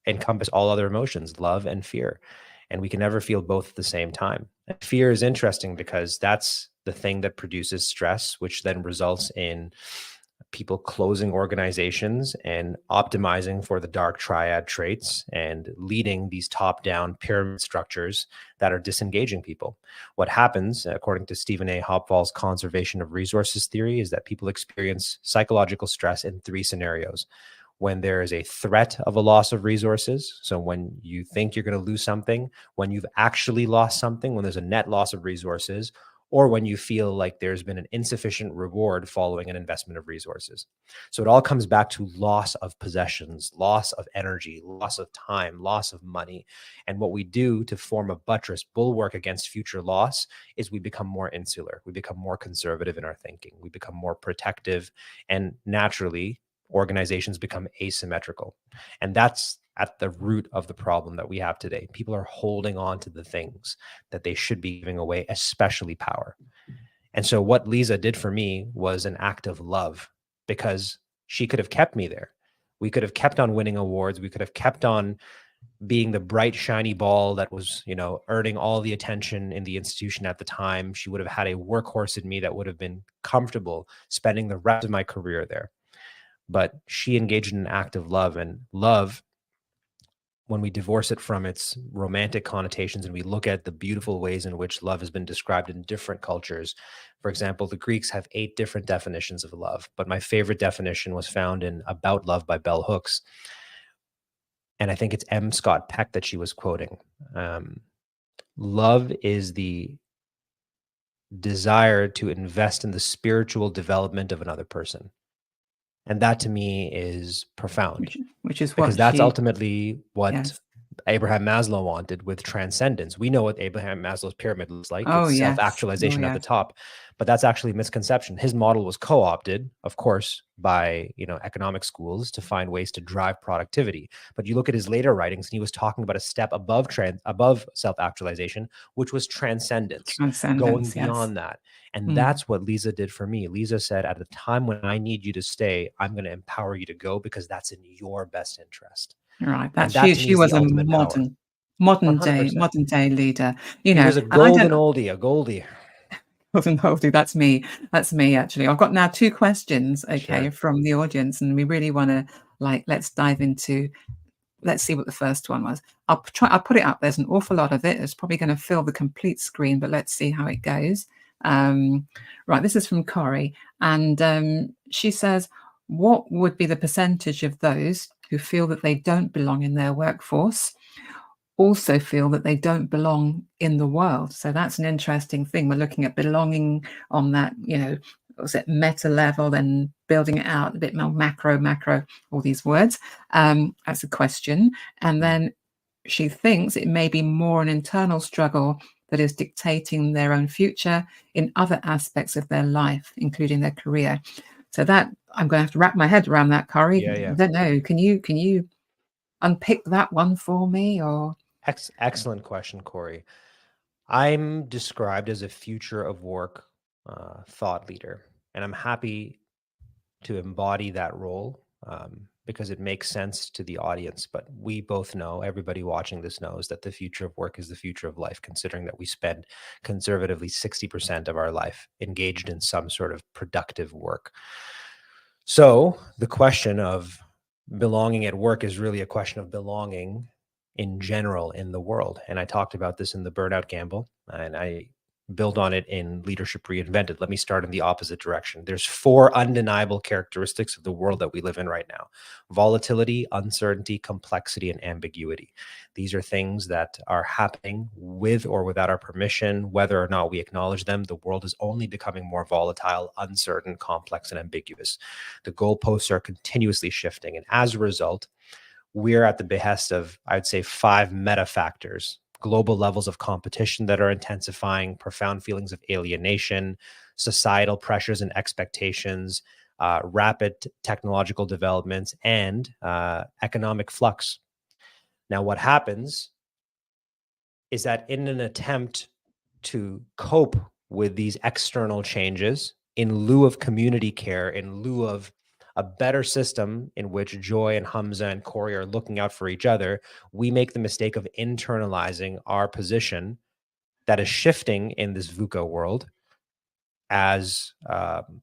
encompass all other emotions, love and fear. And we can never feel both at the same time. And fear is interesting because that's the thing that produces stress, which then results in people closing organizations and optimizing for the dark triad traits and leading these top-down pyramid structures that are disengaging people. What happens, according to Stephen A. Hopfall's conservation of resources theory, is that people experience psychological stress in 3 scenarios. When there is a threat of a loss of resources, so when you think you're going to lose something, when you've actually lost something, when there's a net loss of resources, or when you feel like there's been an insufficient reward following an investment of resources. So it all comes back to loss of possessions, loss of energy, loss of time, loss of money. And what we do to form a buttress bulwark against future loss is we become more insular. We become more conservative in our thinking. We become more protective, and naturally, organizations become asymmetrical. And that's at the root of the problem that we have today. People are holding on to the things that they should be giving away, especially power. And so what Lisa did for me was an act of love, because she could have kept me there. We could have kept on winning awards. We could have kept on being the bright, shiny ball that was, earning all the attention in the institution at the time. She would have had a workhorse in me that would have been comfortable spending the rest of my career there. But she engaged in an act of love, and love, when we divorce it from its romantic connotations and we look at the beautiful ways in which love has been described in different cultures. For example, the Greeks have 8 different definitions of love, but my favorite definition was found in About Love by Bell Hooks. And I think it's M. Scott Peck that she was quoting. Love is the desire to invest in the spiritual development of another person. And that to me is profound, which is because that's ultimately what Abraham Maslow wanted with transcendence. We know what Abraham Maslow's pyramid looks like. It's self-actualization at the top, but that's actually a misconception. His model was co-opted, of course, by economic schools to find ways to drive productivity. But you look at his later writings, and he was talking about a step above self-actualization, which was transcendence, going beyond that. And that's what Lisa did for me. Lisa said, at the time when I need you to stay, I'm going to empower you to go, because that's in your best interest. Right. She was a modern day leader. He was a golden oldie, a goldie. Golden oldie. That's me. That's me, actually. I've got now 2 questions, from the audience, and we really want to let's dive into. Let's see what the first one was. I'll put it up. There's an awful lot of it. It's probably going to fill the complete screen, but let's see how it goes. Right. This is from Corrie, and she says, what would be the percentage of those who feel that they don't belong in their workforce also feel that they don't belong in the world? So that's an interesting thing. We're looking at belonging on that, was it meta level, then building it out a bit more macro, all these words. That's a question. And then she thinks it may be more an internal struggle that is dictating their own future in other aspects of their life, including their career. So that I'm going to have to wrap my head around that, Corrie. I don't know. Can you unpick that one for me? Or excellent question, Corrie. I'm described as a future of work thought leader, and I'm happy to embody that role because it makes sense to the audience. But we both know, everybody watching this knows, that the future of work is the future of life, considering that we spend conservatively 60% of our life engaged in some sort of productive work. So the question of belonging at work is really a question of belonging in general in the world. And I talked about this in the Burnout Gamble, and I build on it in Leadership Reinvented. Let me start in the opposite direction. There's 4 undeniable characteristics of the world that we live in right now: volatility, uncertainty, complexity, and ambiguity. These are things that are happening with or without our permission, whether or not we acknowledge them. The world is only becoming more volatile, uncertain, complex, and ambiguous. The goalposts are continuously shifting. And as a result, we're at the behest of, I'd say, 5 meta factors global levels of competition that are intensifying, profound feelings of alienation, societal pressures and expectations, rapid technological developments, and economic flux. Now, what happens is that in an attempt to cope with these external changes, in lieu of community care, in lieu of a better system in which Joy and Hamza and Corey are looking out for each other, we make the mistake of internalizing our position that is shifting in this VUCA world as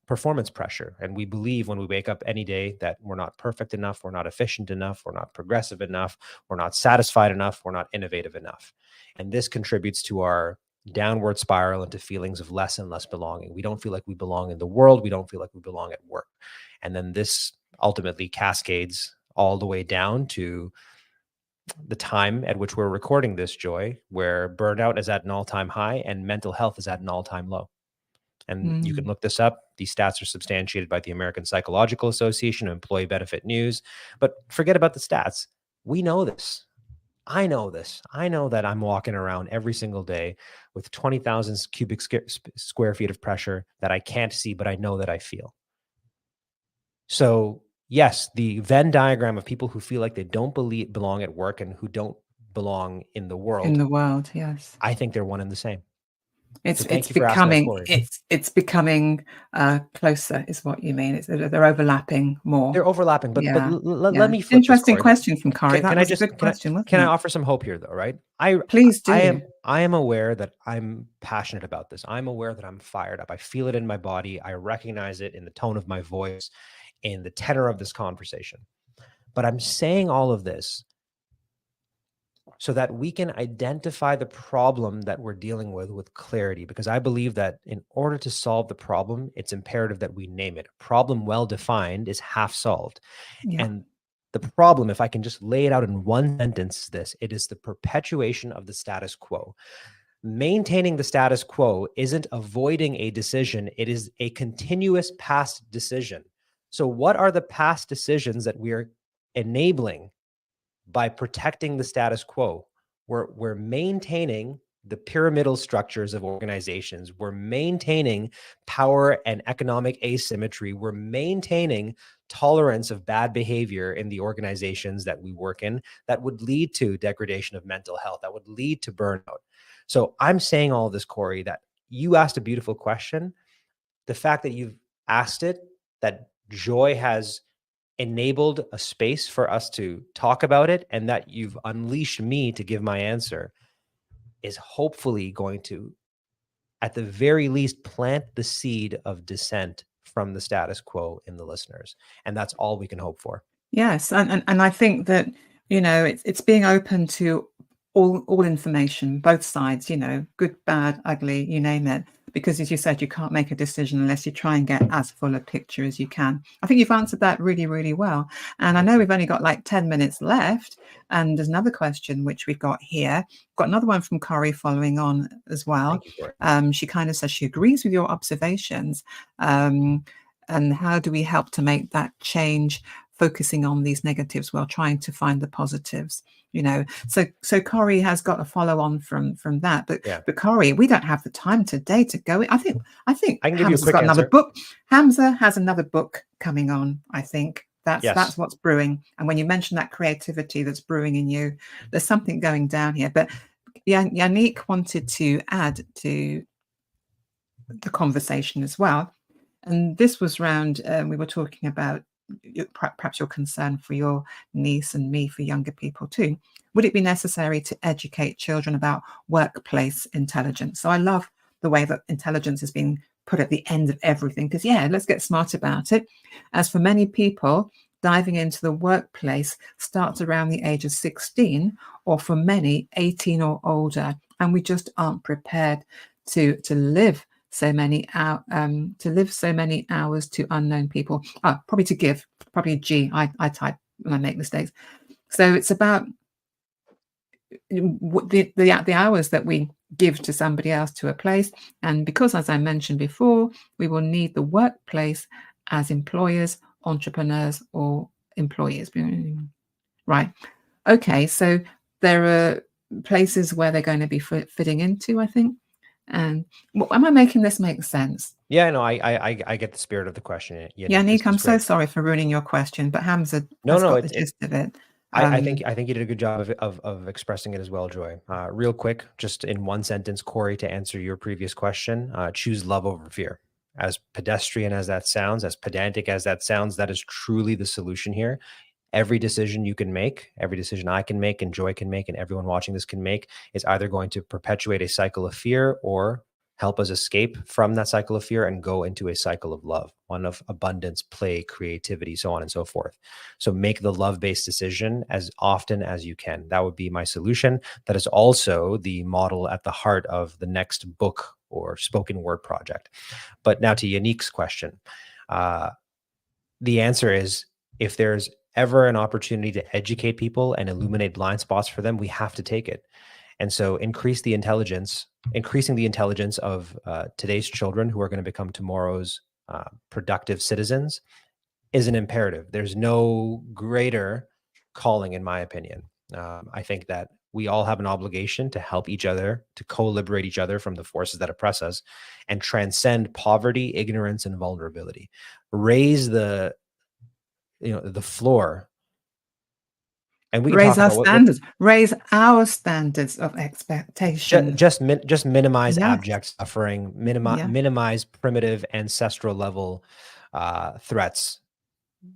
performance pressure. And we believe when we wake up any day that we're not perfect enough, we're not efficient enough, we're not progressive enough, we're not satisfied enough, we're not innovative enough. And this contributes to our downward spiral into feelings of less and less belonging. We don't feel like we belong in the world. We don't feel like we belong at work. And then this ultimately cascades all the way down to the time at which we're recording this, Joy, where burnout is at an all-time high and mental health is at an all-time low. And you can look this up. These stats are substantiated by the American Psychological Association and Employee Benefit News. But forget about the stats. We know this. I know this. I know that I'm walking around every single day with 20,000 cubic square feet of pressure that I can't see, but I know that I feel. So yes, the Venn diagram of people who feel like they don't belong at work and who don't belong in the world. In the world, yes. I think they're one and the same. It's becoming closer, is what you mean. They're overlapping more. They're overlapping, but let me flip interesting this, question from Corey. That was a good question, wasn't it? Can I offer some hope here, though? Right? Please do. I am aware that I'm passionate about this. I'm aware that I'm fired up. I feel it in my body. I recognize it in the tone of my voice, in the tenor of this conversation. But I'm saying all of this so that we can identify the problem that we're dealing with clarity, because I believe that in order to solve the problem, it's imperative that we name it. A problem well defined is half solved. Yeah. And the problem, if I can just lay it out in one sentence, it is the perpetuation of the status quo. Maintaining the status quo isn't avoiding a decision. It is a continuous past decision. So what are the past decisions that we are enabling by protecting the status quo? We're maintaining the pyramidal structures of organizations. We're maintaining power and economic asymmetry. We're maintaining tolerance of bad behavior in the organizations that we work in that would lead to degradation of mental health, that would lead to burnout. So I'm saying all this, Corey, that you asked a beautiful question. The fact that you've asked it, that Joy has enabled a space for us to talk about it, and that you've unleashed me to give my answer, is hopefully going to, at the very least, plant the seed of dissent from the status quo in the listeners. And that's all we can hope for. Yes. And I think that, it's being open to all information, both sides, good, bad, ugly, you name it. Because as you said, you can't make a decision unless you try and get as full a picture as you can. I think you've answered that really, really well. And I know we've only got like 10 minutes left. And there's another question which we've got here. Got another one from Corey following on as well. She kind of says she agrees with your observations. And how do we help to make that change, focusing on these negatives while trying to find the positives? So Corey has got a follow on from that, but Corey, we don't have the time today to go. I think I can give Hamza's you a quick got answer. another book. Hamza has another book coming on. I think that's what's brewing. And when you mention that creativity that's brewing in you, there's something going down here. But Yannick wanted to add to the conversation as well, and this was round. We were talking about perhaps your concern for your niece and me for younger people too. Would it be necessary to educate children about workplace intelligence? So I love the way that intelligence is being put at the end of everything, because let's get smart about it. As for many people, diving into the workplace starts around the age of 16, or for many 18 or older, and we just aren't prepared to live so many hours to unknown people. Probably a G. I type when I make mistakes. So it's about the hours that we give to somebody else, to a place. And because, as I mentioned before, we will need the workplace as employers, entrepreneurs, or employees. Right. Okay. So there are places where they're going to be fitting into, I think. And am I making this make sense? Yeah, no, I get the spirit of the question. Yannick, I'm so great. sorry for ruining your question, but Hamza No, has no, got the gist of it. I think you did a good job of expressing it as well, Joy. Real quick, just in one sentence, Corey, to answer your previous question, choose love over fear. As pedestrian as that sounds, as pedantic as that sounds, that is truly the solution here. Every decision you can make, every decision I can make and Joy can make and everyone watching this can make is either going to perpetuate a cycle of fear or help us escape from that cycle of fear and go into a cycle of love, one of abundance, play, creativity, so on and so forth. So make the love-based decision as often as you can. That would be my solution. That is also the model at the heart of the next book or spoken word project. But now to Yannick's question. The answer is, if there's ever an opportunity to educate people and illuminate blind spots for them, we have to take it. And so increasing the intelligence of today's children who are going to become tomorrow's productive citizens is an imperative. There's no greater calling, in my opinion. I think that we all have an obligation to help each other, to co-liberate each other from the forces that oppress us and transcend poverty, ignorance, and vulnerability. Raise the floor. And we can raise talk our about standards, raise our standards of expectation. Just minimize abject suffering, minimize primitive ancestral level threats.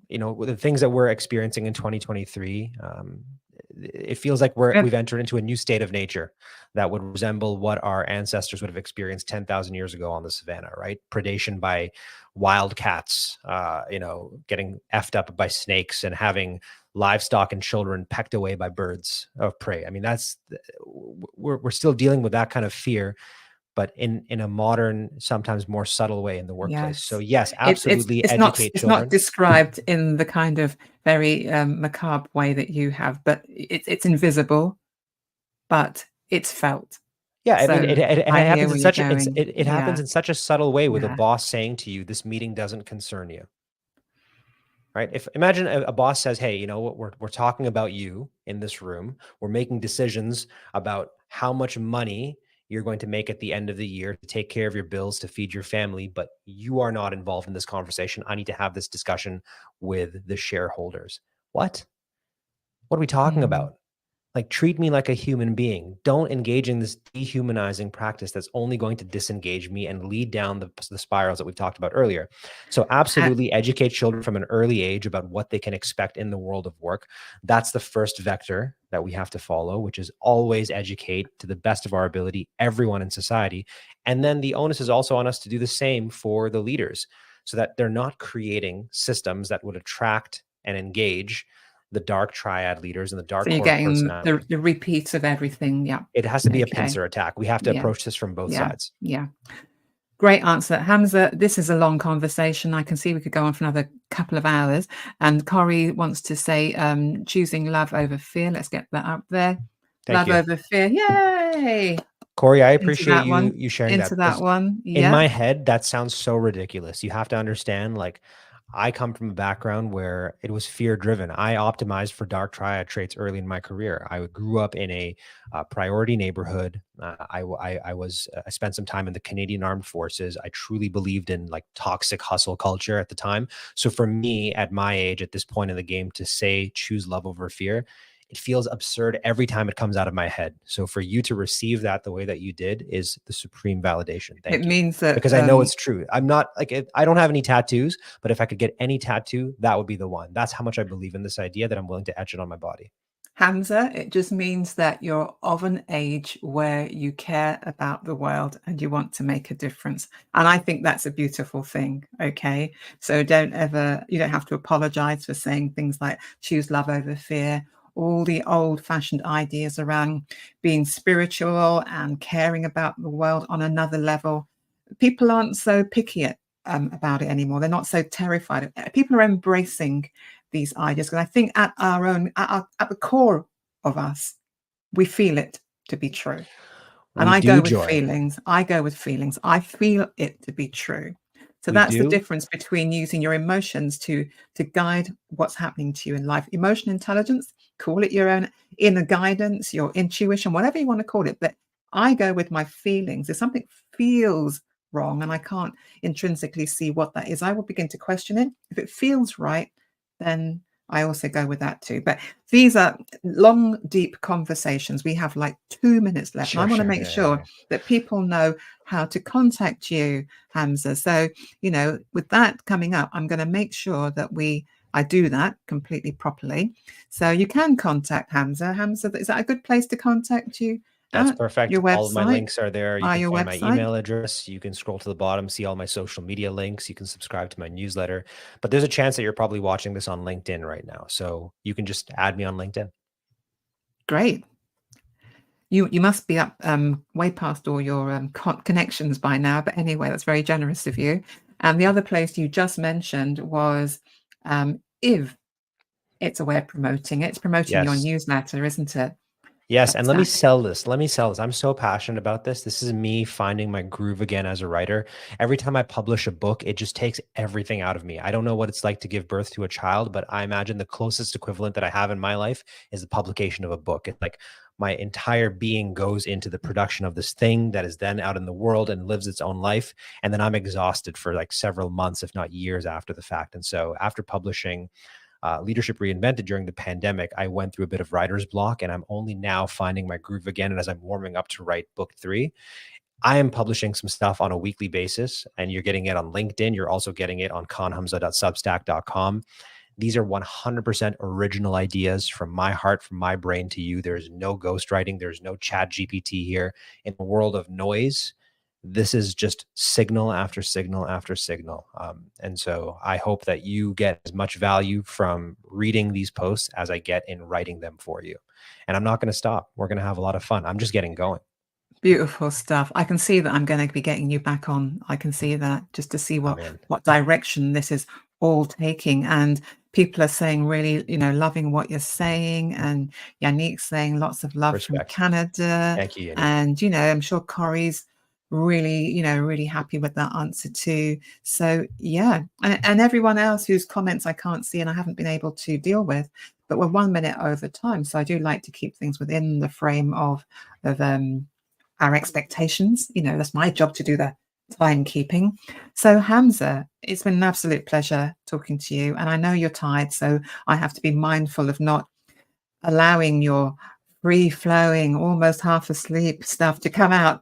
The things that we're experiencing in 2023, it feels like we've entered into a new state of nature that would resemble what our ancestors would have experienced 10,000 years ago on the savannah, right? Predation by wild cats, getting effed up by snakes and having livestock and children pecked away by birds of prey. I mean, we're still dealing with that kind of fear, but in a modern, sometimes more subtle way in the workplace. So yes, absolutely educate children. It's not described in the kind of very macabre way that you have, but it's invisible, but it's felt. Yeah, I mean, it happens in such it happens in such a subtle way with a boss saying to you, "This meeting doesn't concern you." Right? Imagine a boss says, "Hey, you know what? We're talking about you in this room. We're making decisions about how much money you're going to make at the end of the year to take care of your bills, to feed your family, but you are not involved in this conversation. I need to have this discussion with the shareholders." What? What are we talking about? Like, treat me like a human being. Don't engage in this dehumanizing practice that's only going to disengage me and lead down the spirals that we've talked about earlier. So absolutely educate children from an early age about what they can expect in the world of work. That's the first vector that we have to follow, which is always educate to the best of our ability, everyone in society. And then the onus is also on us to do the same for the leaders so that they're not creating systems that would attract and engage the dark triad leaders and the dark core personality. The repeats of everything. Yeah. It has to be a pincer attack. We have to approach this from both sides. Yeah. Great answer. Hamza, this is a long conversation. I can see we could go on for another couple of hours. And Corey wants to say, choosing love over fear. Let's get that up there. Thank you. Over fear. Yay. Corey, I appreciate you sharing that one. In my head, that sounds so ridiculous. You have to understand, like, I come from a background where it was fear driven. I optimized for dark triad traits early in my career. I grew up in a priority neighborhood. I spent some time in the Canadian Armed Forces. I truly believed in like toxic hustle culture at the time. So for me, at my age, at this point in the game, to say choose love over fear, it feels absurd every time it comes out of my head. So for you to receive that the way that you did is the supreme validation. Thank you. It means that, because I know it's true. I'm not like, I don't have any tattoos, but if I could get any tattoo, that would be the one. That's how much I believe in this idea that I'm willing to etch it on my body. Hamza, it just means that you're of an age where you care about the world and you want to make a difference. And I think that's a beautiful thing. Okay. So you don't have to apologize for saying things like choose love over fear. All the old-fashioned ideas around being spiritual and caring about the world on another level. People aren't so picky about it anymore. They're not so terrified. People are embracing these ideas because I think at the core of us, we feel it to be true. And I go with feelings. I feel it to be true. So We that's the do. difference between using your emotions to guide what's happening to you in life. Emotion intelligence, call it your own inner guidance, your intuition, whatever you want to call it. But I go with my feelings. If something feels wrong and I can't intrinsically see what that is, I will begin to question it. If it feels right, then I also go with that too. But these are long, deep conversations. We have like 2 minutes left. And I Sure, want to sure. make Yeah, yeah, sure yeah. that people know how to contact you, Hamza. So, with that coming up, I'm going to make sure that I do that completely properly. So you can contact Hamza. Hamza, is that a good place to contact you That's at? perfect. Your All of my website? links are there. You By can your find my website? email address. You can scroll to the bottom, see all my social media links. You can subscribe to my newsletter. But there's a chance that you're probably watching this on LinkedIn right now. So you can just add me on LinkedIn. Great. You must be up way past all your connections by now. But anyway, that's very generous of you. And the other place you just mentioned was if it's a way of promoting it. It's promoting your Yes. newsletter, isn't it? Yes, and let me Fantastic. sell this. Let me sell this. I'm so passionate about this. This is me finding my groove again as a writer. Every time I publish a book, it just takes everything out of me. I don't know what it's like to give birth to a child, but I imagine the closest equivalent that I have in my life is the publication of a book. It's like my entire being goes into the production of this thing that is then out in the world and lives its own life. And then I'm exhausted for like several months, if not years after the fact. And so after publishing Leadership Reinvented during the pandemic, I went through a bit of writer's block, and I'm only now finding my groove again. And as I'm warming up to write book 3, I am publishing some stuff on a weekly basis, and you're getting it on LinkedIn. You're also getting it on khanhamza.substack.com. These are 100% original ideas from my heart, from my brain to you. There's no ghostwriting. There's no chat GPT here. In a world of noise, this is just signal after signal after signal. And so I hope that you get as much value from reading these posts as I get in writing them for you. And I'm not going to stop. We're going to have a lot of fun. I'm just getting going. Beautiful stuff. I can see that I'm going to be getting you back on. I can see that, just to see I'm in. what direction this is all taking. And people are saying really, loving what you're saying. And Yannick saying lots of love from Respect. Canada. Thank you, Yannick. And, I'm sure Corey's really, really happy with that answer too. So yeah. And everyone else whose comments I can't see and I haven't been able to deal with, but we're 1 minute over time. So I do like to keep things within the frame of our expectations. That's my job to do the timekeeping. So Hamza, it's been an absolute pleasure talking to you. And I know you're tired, so I have to be mindful of not allowing your free-flowing, almost half asleep stuff to come out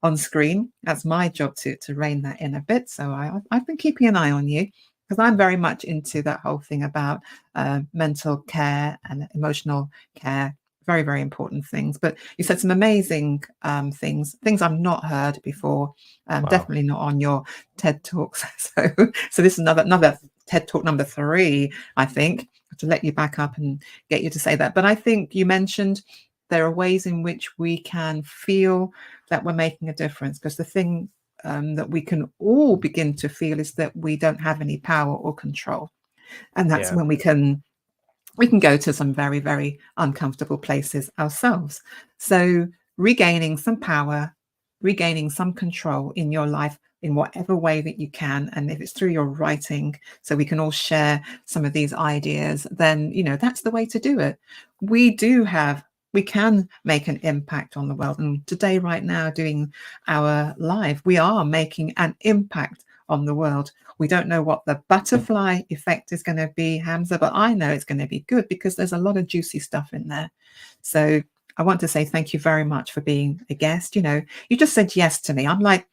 on screen. That's my job to rein that in a bit. So I've been keeping an eye on you, because I'm very much into that whole thing about mental care and emotional care. Very, very important things. But you said some amazing things I've not heard before. Wow. Definitely not on your TED Talks. So this is another TED Talk number 3, I think, to let you back up and get you to say that. But I think you mentioned there are ways in which we can feel that we're making a difference, because the thing that we can all begin to feel is that we don't have any power or control. And that's when we can go to some very, very uncomfortable places ourselves. So regaining some power, regaining some control in your life in whatever way that you can, and if it's through your writing, so we can all share some of these ideas, then that's the way to do it. We can make an impact on the world. And today, right now, doing our live, we are making an impact on the world. We don't know what the butterfly effect is going to be, Hamza, but I know it's going to be good, because there's a lot of juicy stuff in there. So I want to say thank you very much for being a guest. You just said yes to me. I'm like,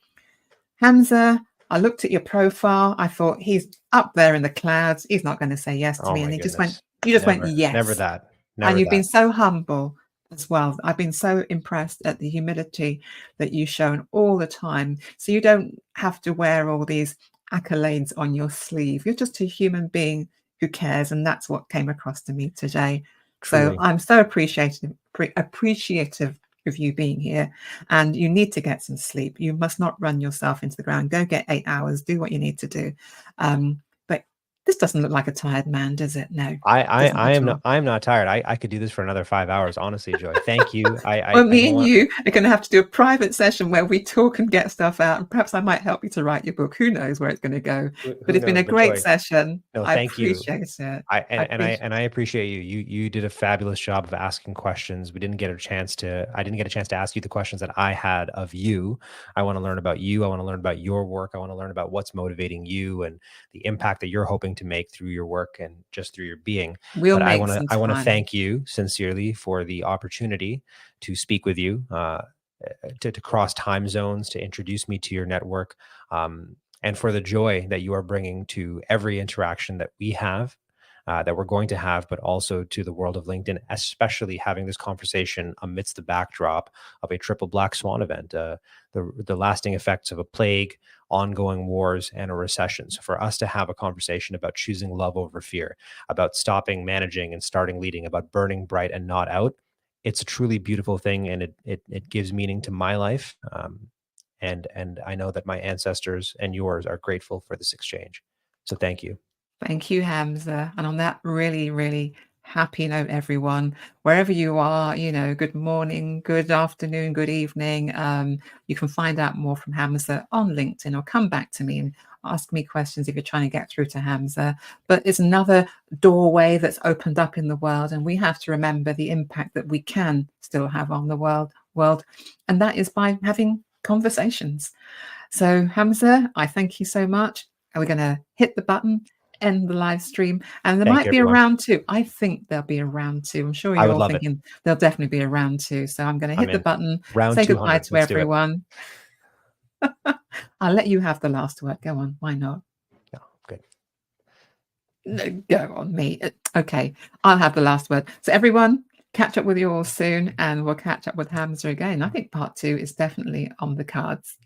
Hamza, I looked at your profile. I thought, he's up there in the clouds. He's not going to say yes to me. And you just went yes. Never that. And you've been so humble as well. I've been so impressed at the humility that you've shown all the time. So you don't have to wear all these accolades on your sleeve. You're just a human being who cares. And that's what came across to me today. Truly. So I'm so appreciative of you being here. And you need to get some sleep. You must not run yourself into the ground. Go get 8 hours, do what you need to do. But this doesn't look like a tired man, does it? No, I doesn't I at am not all. I am not tired. I could do this for another 5 hours, honestly, Joy. Thank you. Well, I me don't and want you are going to have to do a private session where we talk and get stuff out, and perhaps I might help you to write your book. Who knows where it's going to go? But who it's been knows, a but great Joy, session. no, I thank you. appreciate it. I I and I appreciate. and I appreciate you. You did a fabulous job of asking questions. I didn't get a chance to ask you the questions that I had of you. I want to learn about you. I want to learn about your work. I want to learn about what's motivating you and the impact that you're hoping to make through your work and just through your being. We'll But make some I want to time. thank you sincerely for the opportunity to speak with you, to cross time zones, to introduce me to your network, and for the joy that you are bringing to every interaction that we have, that we're going to have, but also to the world of LinkedIn, especially having this conversation amidst the backdrop of a triple black swan event, the lasting effects of a plague, ongoing wars, and a recession. So for us to have a conversation about choosing love over fear, about stopping managing and starting leading, about burning bright and not out, it's a truly beautiful thing, and it gives meaning to my life. And I know that my ancestors and yours are grateful for this exchange. So thank you. Thank you, Hamza. And on that really, really happy note, everyone, wherever you are, good morning, good afternoon, good evening. You can find out more from Hamza on LinkedIn, or come back to me and ask me questions if you're trying to get through to Hamza. But it's another doorway that's opened up in the world, and we have to remember the impact that we can still have on the world, and that is by having conversations. So, Hamza, I thank you so much. And we're going to hit the button, end the live stream, and there Thank might you, be a everyone. round two. I think there'll be a round two. I'm sure I you're would all love it. thinking there'll definitely be a round two. So I'm going to I'm hit the in. button, Round say goodbye 200. to Let's do it. everyone. I'll let you have the last word. Go on. Why not? No, good. No, go on, me. Okay, I'll have the last word. So everyone, catch up with you all soon, and we'll catch up with Hamza again. I think part two is definitely on the cards.